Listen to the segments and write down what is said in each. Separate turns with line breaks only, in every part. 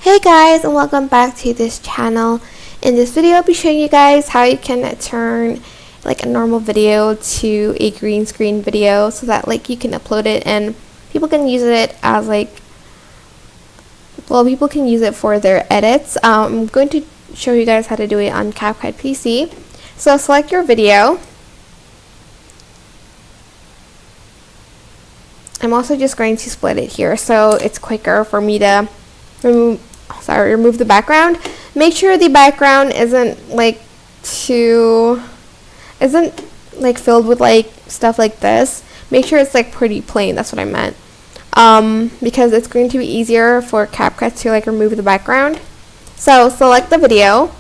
Hey guys, and welcome back to this channel. In this video I'll be showing you guys how you can turn like a normal video to a green screen video so that like you can upload it and people can use it as people can use it for their edits. I'm going to show you guys how to do it on CapCut PC. So select your video. I'm also just going to split it here so it's quicker for me to remove the background. Make sure the background isn't filled with like stuff like this. Make sure it's like pretty plain. That's what I meant. Because it's going to be easier for CapCut to like remove the background. So select the video.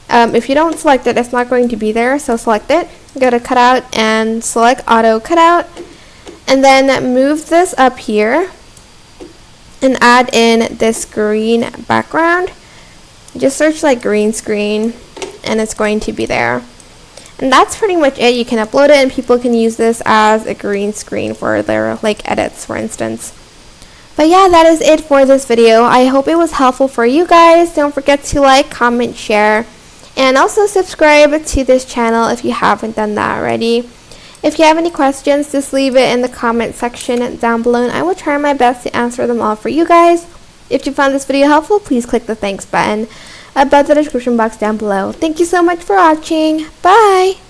If you don't select it, it's not going to be there. So select it. Go to cutout and select auto cutout, and then move this up here and add in this green background. Just search like green screen and it's going to be there. And that's pretty much it. You can upload it and people can use this as a green screen for their like edits, for instance. But yeah, that is it for this video. I hope it was helpful for you guys. Don't forget to like, comment, share, and also subscribe to this channel if you haven't done that already. If you have any questions, just leave it in the comment section down below and I will try my best to answer them all for you guys. If you found this video helpful, please click the thanks button above the description box down below. Thank you so much for watching. Bye!